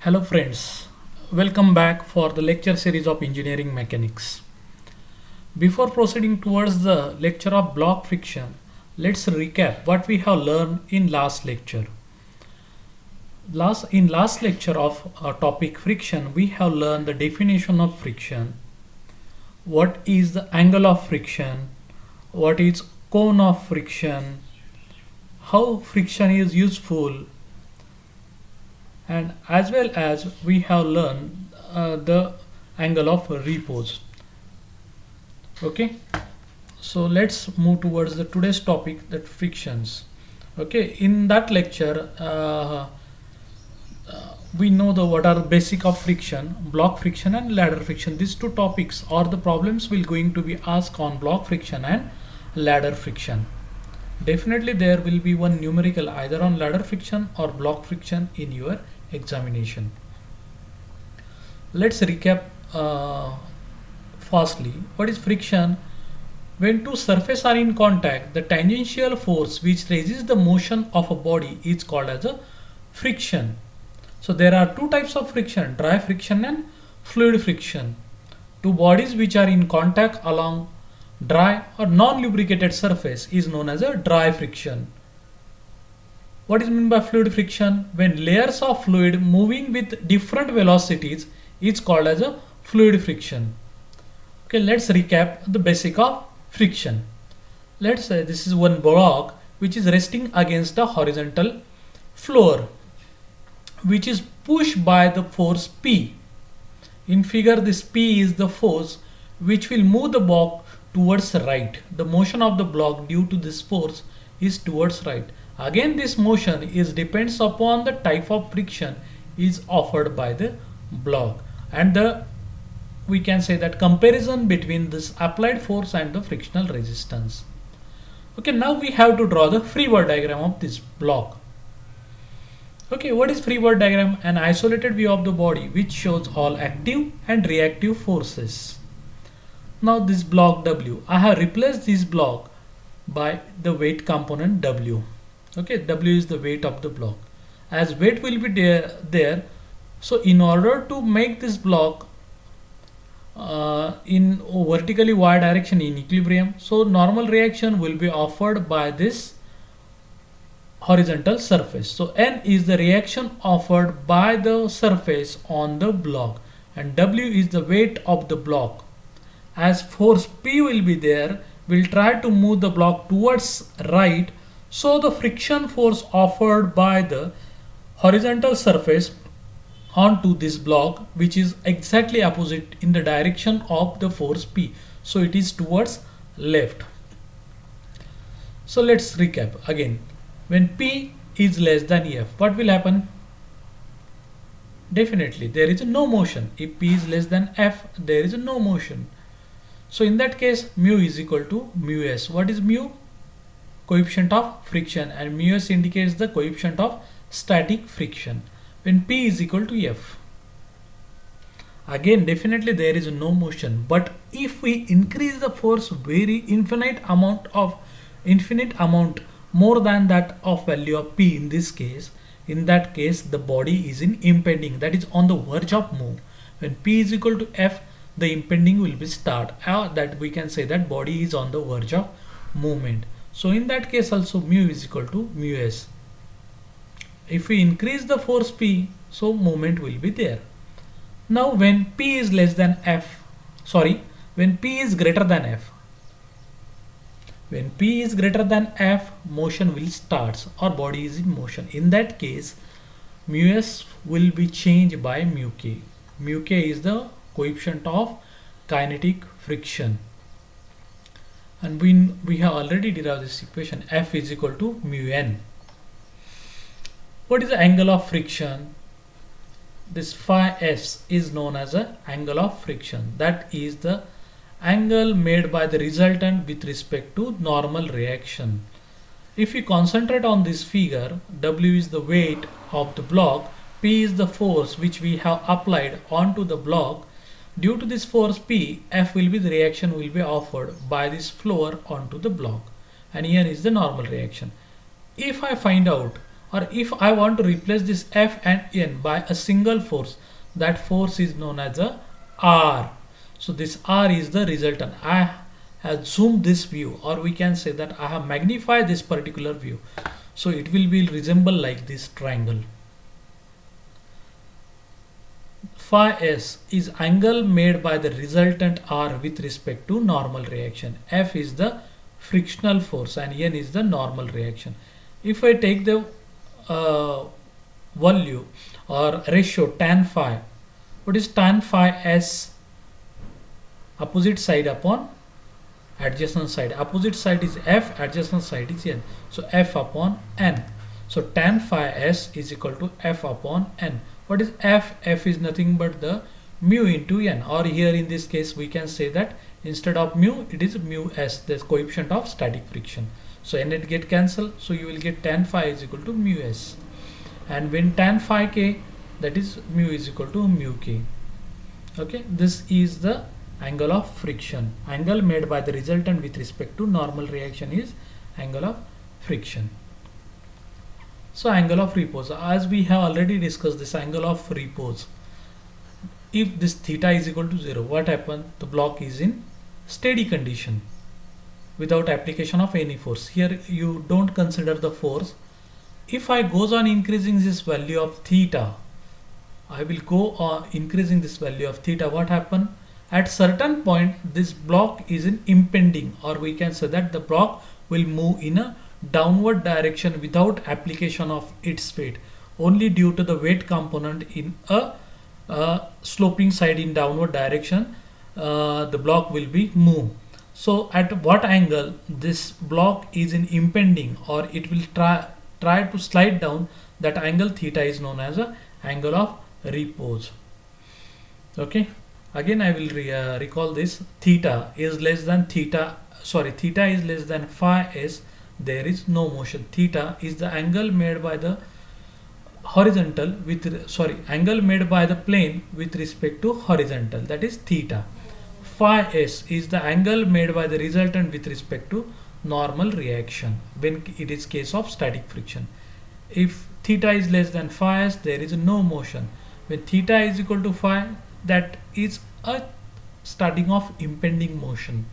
Hello friends, welcome back for the lecture series of engineering mechanics. Before proceeding towards the lecture of block friction, let's recap what we have learned in last lecture. In last lecture of our topic friction, we have learned the definition of friction, what is the angle of friction, what is cone of friction, how friction is useful, and as well as we have learned the angle of repose. Okay, so let's move towards the today's topic, that frictions. Okay, in that lecture we know the what are the basic of friction, block friction and ladder friction. These two topics are the problems will going to be asked on block friction and ladder friction. Definitely there will be one numerical either on ladder friction or block friction in your examination. Let's recap fastly. What is friction? When two surfaces are in contact, the tangential force which resists the motion of a body is called as a friction. So there are two types of friction, dry friction and fluid friction. Two bodies which are in contact along dry or non-lubricated surface is known as a dry friction. What is meant by fluid friction? When layers of fluid moving with different velocities is called as a fluid friction. Okay, let's recap the basic of friction. Let's say this is one block which is resting against the horizontal floor, which is pushed by the force P. In figure, this P is the force which will move the block towards right. The motion of the block due to this force is towards right. Again, this motion is depends upon the type of friction is offered by the block, and we can say that comparison between this applied force and the frictional resistance. Okay, now we have to draw the free body diagram of this block. Okay, what is free body diagram? An isolated view of the body which shows all active and reactive forces. Now this block W, I have replaced this block by the weight component W. Okay, W is the weight of the block. As weight will be there, so in order to make this block in vertically y direction in equilibrium, so normal reaction will be offered by this horizontal surface. So N is the reaction offered by the surface on the block, and W is the weight of the block. As force P will be there, we'll try to move the block towards right, so the friction force offered by the horizontal surface onto this block, which is exactly opposite in the direction of the force P, so it is towards left. So let's recap again. When P is less than F, what will happen? Definitely there is no motion. If P is less than F, there is no motion. So in that case, mu is equal to mu s. What is mu? Coefficient of friction, and mu s indicates the coefficient of static friction when P is equal to F. Again, definitely there is no motion, but if we increase the force very infinite amount more than that of value of P in this case, in that case the body is in impending, that is on the verge of move. When P is equal to F, the impending will be start, that we can say that body is on the verge of movement. So in that case also mu is equal to mu s. If we increase the force P, so movement will be there. Now when P is less than F, when P is greater than F, when P is greater than F, motion will start, or body is in motion. In that case, mu s will be changed by mu k. Mu k is the coefficient of kinetic friction, and we have already derived this equation. F is equal to mu n. What is the angle of friction? This phi s is known as an angle of friction. That is the angle made by the resultant with respect to normal reaction. If we concentrate on this figure, W is the weight of the block, P is the force which we have applied onto the block. Due to this force P, F will be the reaction will be offered by this floor onto the block, and here is the normal reaction. If I find out Or if I want to replace this F and N by a single force, that force is known as a R. So this R is the resultant. I have zoomed this view, or we can say that I have magnified this particular view. So it will be resemble like this triangle. Phi S is angle made by the resultant R with respect to normal reaction. F is the frictional force and N is the normal reaction. If I take the value or ratio tan phi, what is tan phi S? Opposite side upon adjacent side. Opposite side is F, adjacent side is N. So F upon N. So tan phi S is equal to F upon N. What is F? F is nothing but the mu into N, or here in this case we can say that instead of mu it is mu S, the coefficient of static friction. So N it get cancelled, so you will get tan phi is equal to mu S, and when tan phi K, that is mu is equal to mu K. Okay, this is the angle of friction. Angle made by the resultant with respect to normal reaction is angle of friction. So angle of repose, as we have already discussed this angle of repose, if this theta is equal to 0, what happens? The block is in steady condition without application of any force. Here you don't consider the force. If I goes on increasing this value of theta, I will go on increasing this value of theta, what happen? At certain point this block is in impending, or we can say that the block will move in a downward direction without application of its weight, only due to the weight component in a sloping side in downward direction, the block will be move. So at what angle this block is in impending, or it will try to slide down, that angle theta is known as a angle of repose. Okay, again I will recall this. Theta is less than theta is less than phi S, there is no motion. Theta is the angle made by the horizontal angle made by the plane with respect to horizontal, that is theta. Phi S is the angle made by the resultant with respect to normal reaction when it is case of static friction. If theta is less than phi S, there is no motion. When theta is equal to phi, that is a starting of impending motion,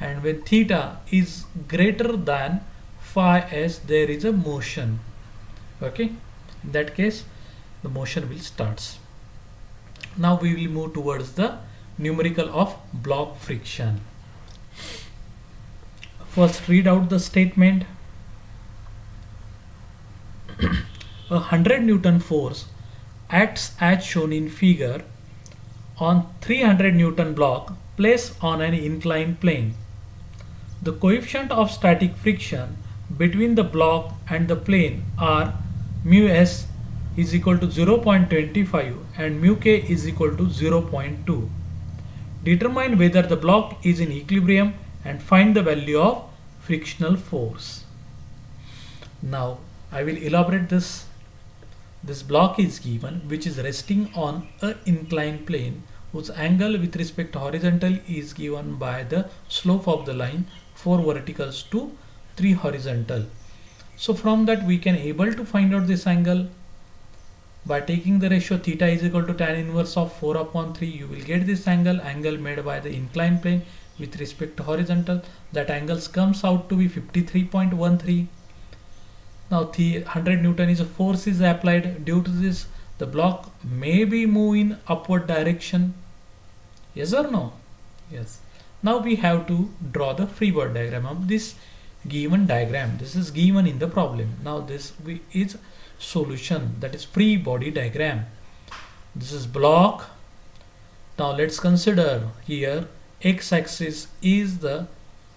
and when theta is greater than phi S, there is a motion. Okay, in that case the motion will starts. Now we will move towards the numerical of block friction. First read out the statement. A 100 Newton force acts as shown in figure on 300 Newton block placed on an inclined plane. The coefficient of static friction between the block and the plane are mu S is equal to 0.25 and mu K is equal to 0.2. Determine whether the block is in equilibrium and find the value of frictional force. Now I will elaborate this. This block is given which is resting on an inclined plane whose angle with respect to horizontal is given by the slope of the line 4 verticals to 3 horizontal. So from that we can able to find out this angle by taking the ratio theta is equal to tan inverse of 4 upon 3. You will get this angle made by the inclined plane with respect to horizontal. That angle comes out to be 53.13. Now the 100 Newton is a force is applied. Due to this, the block may be moving upward direction. Yes or no? Yes. Now we have to draw the free body diagram of this given diagram. This is given in the problem. Now this is solution, that is free body diagram. This is block. Now let's consider here x-axis is the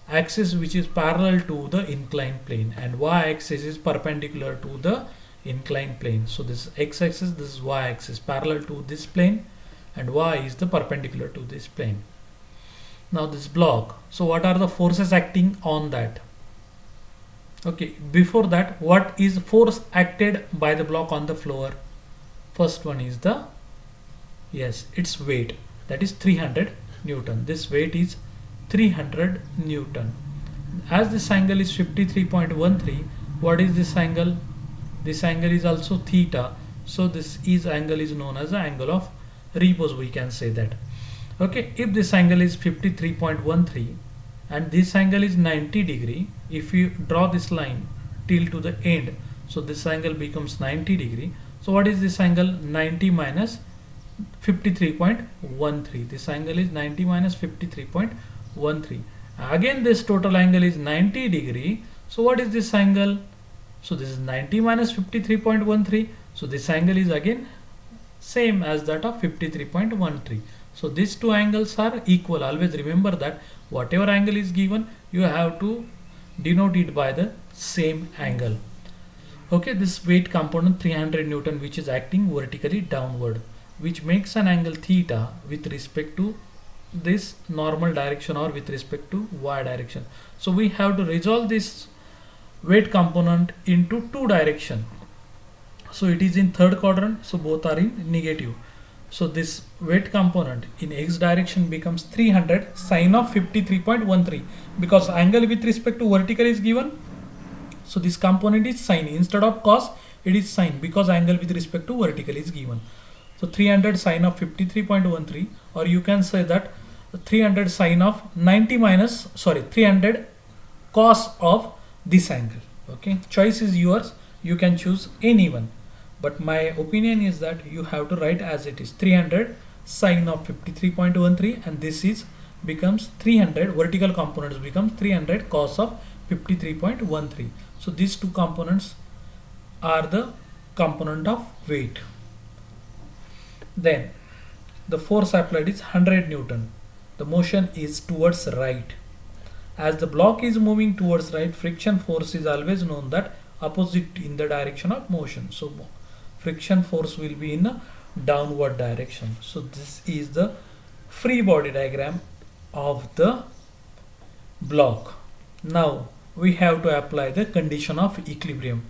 axis which is parallel to the inclined plane and y-axis is perpendicular to the inclined plane. So this is x-axis, this is y-axis parallel to this plane, and y is the perpendicular to this plane. Now this block, so what are the forces acting on that? Okay, before that, what is force acted by the block on the floor? First one is the, yes, its weight, that is 300 Newton. This weight is 300 Newton. As this angle is 53.13, what is this angle? This angle is also theta. So this is angle is known as the angle of repose, we can say that. Okay, if this angle is 53.13 and this angle is 90 degree, if you draw this line till to the end, so this angle becomes 90 degree. So what is this angle? 90 minus 53.13. This angle is 90 minus 53.13. Again this total angle is 90 degree. So what is this angle? So this is 90 minus 53.13. So this angle is again same as that of 53.13. So these two angles are equal. Always remember that whatever angle is given, you have to denote it by the same angle. Okay, this weight component 300 Newton, which is acting vertically downward, which makes an angle theta with respect to this normal direction or with respect to y direction. So we have to resolve this weight component into two direction. So it is in third quadrant, so both are in negative. So this weight component in x direction becomes 300 sine of 53.13, because angle with respect to vertical is given. So this component is sine instead of cos, it is sine because angle with respect to vertical is given. So 300 sine of 53.13, or you can say that 300 sine of 300 cos of this angle. Okay, choice is yours, you can choose any one, but my opinion is that you have to write as it is 300 sine of 53.13, and this is becomes 300 vertical components becomes 300 cos of 53.13. So these two components are the component of weight. Then the force applied is 100 Newton. The motion is towards right. As the block is moving towards right, friction force is always known that opposite in the direction of motion. So friction force will be in a downward direction. So this is the free body diagram of the block. Now we have to apply the condition of equilibrium.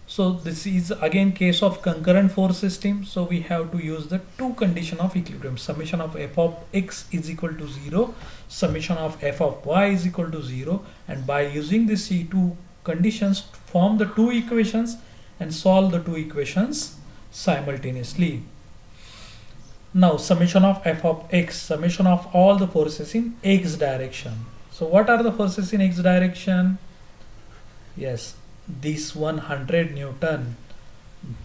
So this is again case of concurrent force system. So we have to use the two condition of equilibrium. Summation of f of x is equal to 0, summation of f of y is equal to 0, and by using these two conditions form the two equations and solve the two equations simultaneously. Now summation of f of x, summation of all the forces in x direction. So what are the forces in x direction? Yes, this 100 Newton,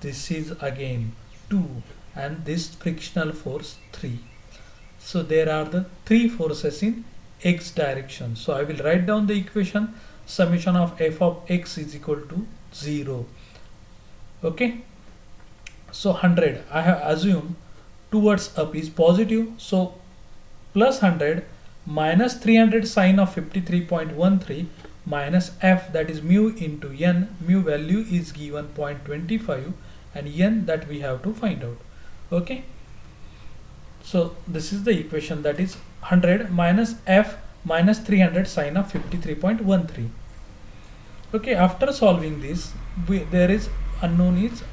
this is again 2, and this frictional force 3. So there are the three forces in x direction. So I will write down the equation. Summation of f of x is equal to 0. Okay, so 100 I have assumed towards up is positive, so plus 100 minus 300 sine of 53.13 minus f, that is mu into n. Mu value is given 0.25 and n that we have to find out. Okay, so this is the equation, that is 100 minus f minus 300 sine of 53.13. Okay, after solving this, there is unknown is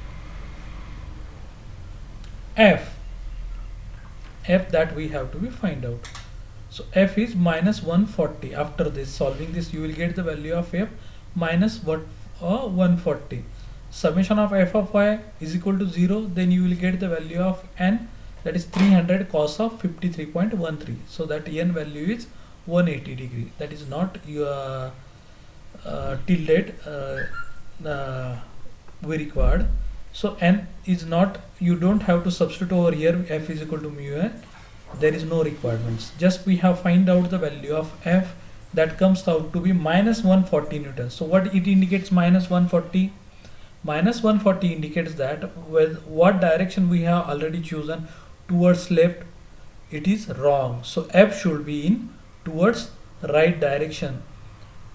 f that we have to be find out. So f is minus 140. After this solving this, you will get the value of f minus 140. Summation of f of y is equal to 0. Then you will get the value of n, that is 300 cos of 53.13. So that n value is 180 degree. That is not tilde we required. So n is not, you don't have to substitute over here f is equal to mu n. There is no requirements. Just we have find out the value of f, that comes out to be minus 140 Newton. So what it indicates minus 140? Minus 140 indicates that with what direction we have already chosen towards left, it is wrong. So f should be in towards right direction.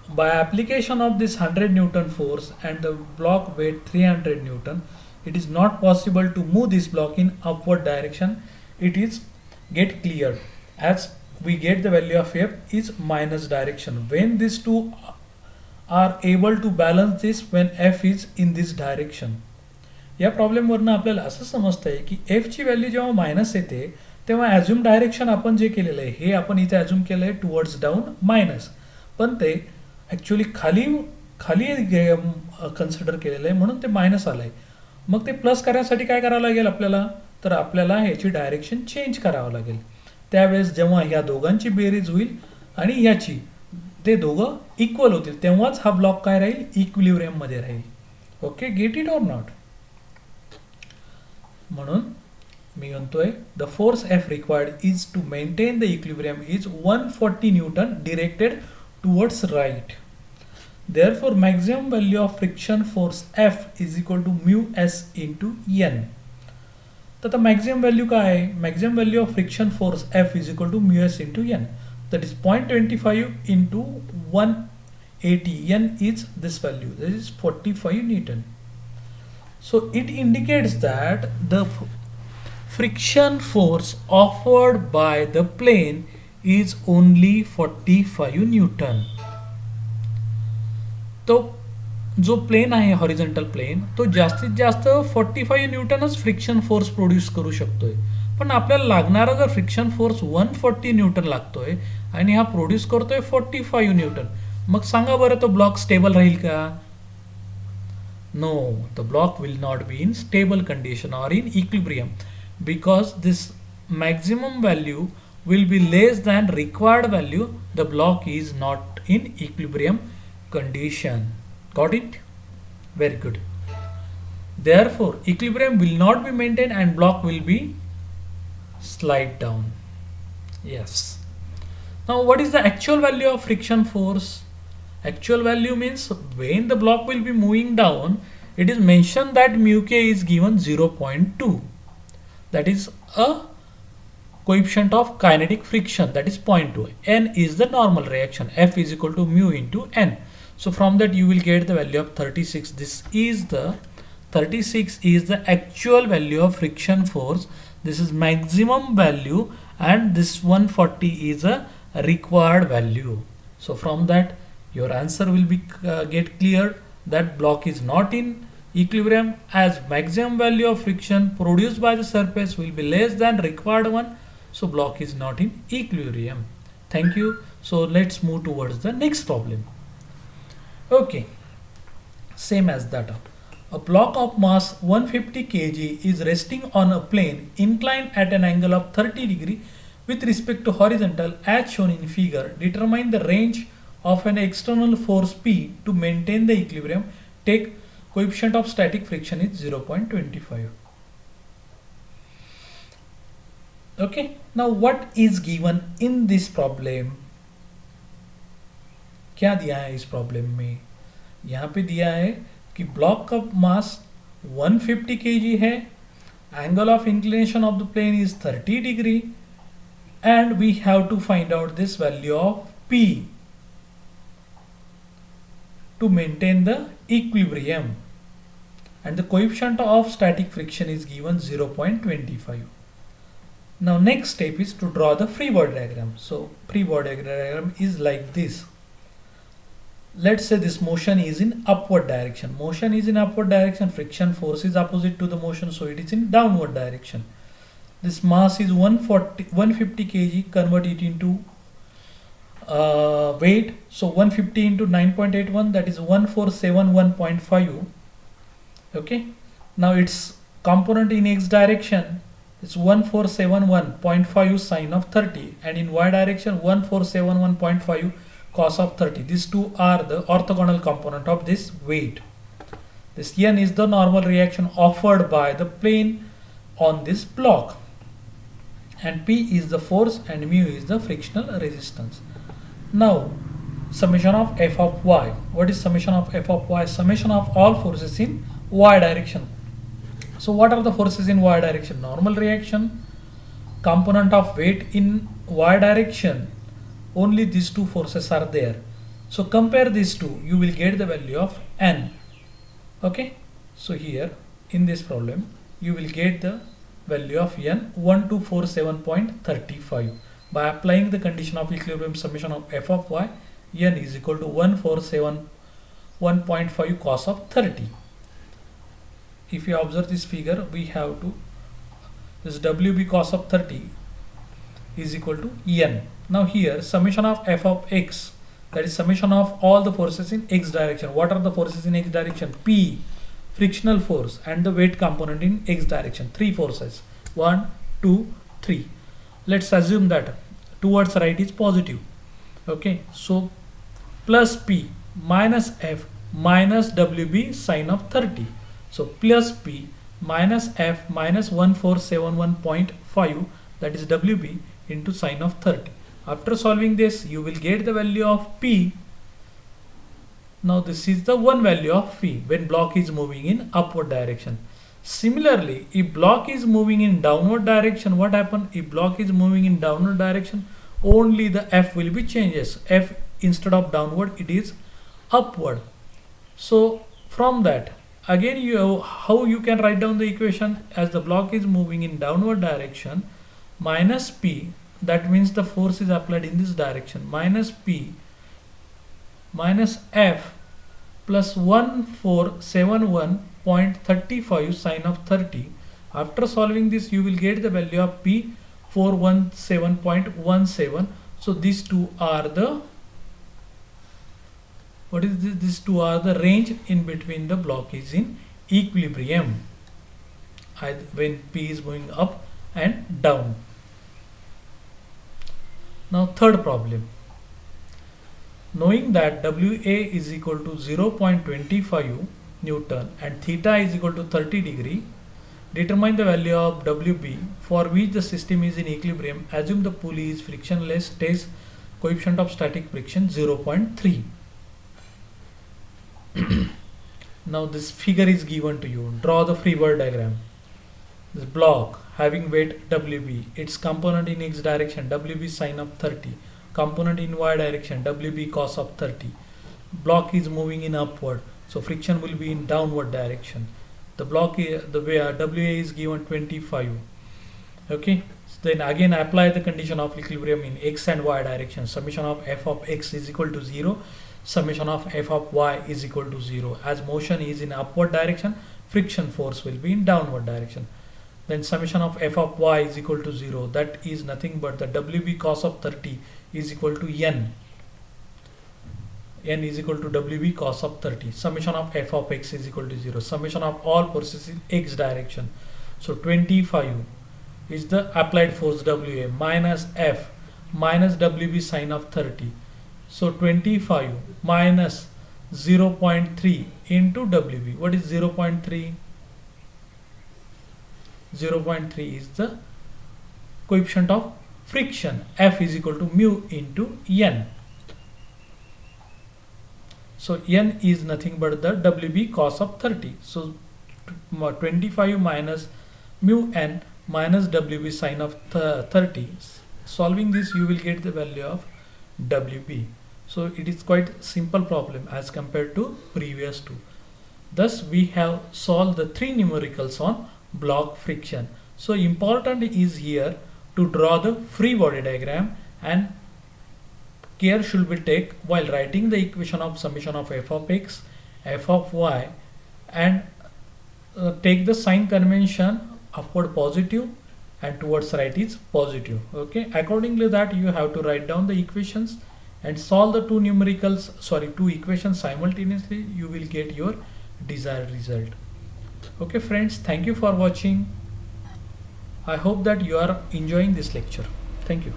By application of this 100 Newton force and the block weight 300 Newton, it is not possible to move this block in upward direction. It is get cleared as we get the value of f is minus direction. When these two are able to balance this, when f is in this direction. या problem वरनं आपल्याला असं समजतंय की f ची value जेव्हा minus येते तेव्हा ॲझ्युम डायरेक्शन आपण जे केलेलं आहे हे आपण इथे ॲझ्युम केलं आहे टुवर्ड्स डाऊन मायनस, पण ते ॲक्च्युली खाली खाली कन्सिडर केलेलं आहे म्हणून ते मायनस आलं आहे. मग ते प्लस करण्यासाठी काय करावं लागेल आपल्याला, तर आपल्याला ह्याची डायरेक्शन चेंज करावं लागेल. त्यावेळेस जेव्हा ह्या दोघांची बेरीज होईल आणि ह्याची, ते दोघं इक्वल होतील तेव्हाच हा ब्लॉक काय राहील, इक्विलिब्रियममध्ये राहील. Okay, get it or not. म्हणून मी म्हणतोय the force F required is to maintain the equilibrium is 140 newton directed towards right. Therefore, maximum value of friction force F is equal to mu s into n. तर आता maximum value काय आहे, maximum value of friction force F is equal to mu s into n. That is 0.25 into 180. n is this value, this is 45 Newton. So it indicates that the friction force offered by the plane is only 45 Newton. तो जो plane आहे horizontal plane, तो जास्तीत जास्त 45 न्यूटनच friction force produce करू शकतोय. पण आपल्याला लागणारा जर फ्रिक्शन फोर्स 140 न्यूटन लागतोय आणि हा प्रोड्यूस करतोय 45 न्यूटन, मग सांगा बरं तो ब्लॉक स्टेबल राहील का? No, the block will not be in stable condition or in equilibrium because this maximum value will be less than required value. The block is not in equilibrium condition. Got it? Very good. Therefore, equilibrium will not be maintained and block will be slide down. Yes. Now, what is the actual value of friction force? Actual value means when the block will be moving down, it is mentioned that mu k is given 0.2. That is a coefficient of kinetic friction, that is 0.2. N is the normal reaction. F is equal to mu into N. So from that you will get the value of 36. This is the 36 is the actual value of friction force. This is maximum value and this 140 is a required value. So from that your answer will be get clear that block is not in equilibrium as maximum value of friction produced by the surface will be less than required one. So block is not in equilibrium. Thank you. So let's move towards the next problem. Okay, same as that. A block of mass 150 kg is resting on a plane inclined at an angle of 30 degree with respect to horizontal as shown in figure. Determine the range of an external force P to maintain the equilibrium. Take coefficient of static friction is 0.25. Okay, now what is given in this problem? क्या दिया है इस problem में? यहाँ पे दिया है कि ब्लॉक का मास 150 kg है, angle of inclination of the plane is 30 degree and we have to find out this value of P to maintain the equilibrium, and the coefficient of static friction is given 0.25. Now next step is to draw the free body diagram. So free body diagram is like this. Let's say this motion is in upward direction. Motion is in upward direction. Friction force is opposite to the motion, so it is in downward direction. This mass is 150 kg. Convert it into weight. So 150 into 9.81, that is 1471.5. Okay. Now its component in x direction is 1471.5 sine of 30, and in y direction 1471.5 cos of 30. These two are the orthogonal component of this weight. This N is the normal reaction offered by the plane on this block, and P is the force and mu is the frictional resistance. Now summation of f of y. What is summation of f of y? Summation of all forces in y direction. So what are the forces in y direction? Normal reaction, component of weight in y direction. Only these two forces are there. So compare these two, you will get the value of N. Okay, so here in this problem you will get the value of N 1247.35 by applying the condition of equilibrium. Summation of f of y, N is equal to 1471.5 cos of 30. If you observe this figure, we have to, this WB cos of 30 is equal to N. Now here summation of f of x, that is summation of all the forces in x direction. What are the forces in x direction? P, frictional force, and the weight component in x direction. Three forces, 1, 2, 3. Let's assume that towards right is positive. Okay, so plus P minus F minus WB sine of 30. So plus P minus F minus 1471.5, that is WB, into sine of 30. After solving this, you will get the value of P. Now this is the one value of P when block is moving in upward direction. Similarly, if block is moving in downward direction, what happens? If block is moving in downward direction, only the F will be changes. F, instead of downward, it is upward. So from that, again, how you can write down the equation? As the block is moving in downward direction, minus P, that means the force is applied in this direction, minus P minus F plus 1471.35 sine of 30. After solving this, you will get the value of P 417.17. So these two are the, what is this? These two are the range in between the block is in equilibrium when P is going up and down. Now third problem. Knowing that WA is equal to 0.25 Newton and theta is equal to 30 degree, determine the value of WB for which the system is in equilibrium. Assume the pulley is frictionless. Test coefficient of static friction 0.3. Now this figure is given to you. Draw the free body diagram. This block having weight WB, its component in x direction WB sine of 30, component in y direction WB cos of 30. Block is moving in upward, so friction will be in downward direction. The block, the way WA is given 25. Okay, so then again apply the condition of equilibrium in x and y direction. Summation of f of x is equal to 0. Summation of f of y is equal to 0. As motion is in upward direction, friction force will be in downward direction. Then summation of f of y is equal to 0. That is nothing but the WB cos of 30 is equal to n. N is equal to WB cos of 30. Summation of f of x is equal to 0. Summation of all forces in x direction. So 25 is the applied force WA minus F minus WB sine of 30. So 25 minus 0.3 into WB. What is 0.3? 0.3 is the coefficient of friction. F is equal to mu into N. So N is nothing but the WB cos of 30. So 25 minus mu N minus WB sine of 30. Solving this, you will get the value of WB. So it is quite simple problem as compared to previous two. Thus we have solved the three numericals on block friction. So important is here to draw the free body diagram, and care should be taken while writing the equation of summation of f of x, f of y, and take the sign convention upward positive and towards right is positive. Okay, accordingly that you have to write down the equations and solve the two equations simultaneously. You will get your desired result. Okay friends, thank you for watching. I hope that you are enjoying this lecture. Thank you.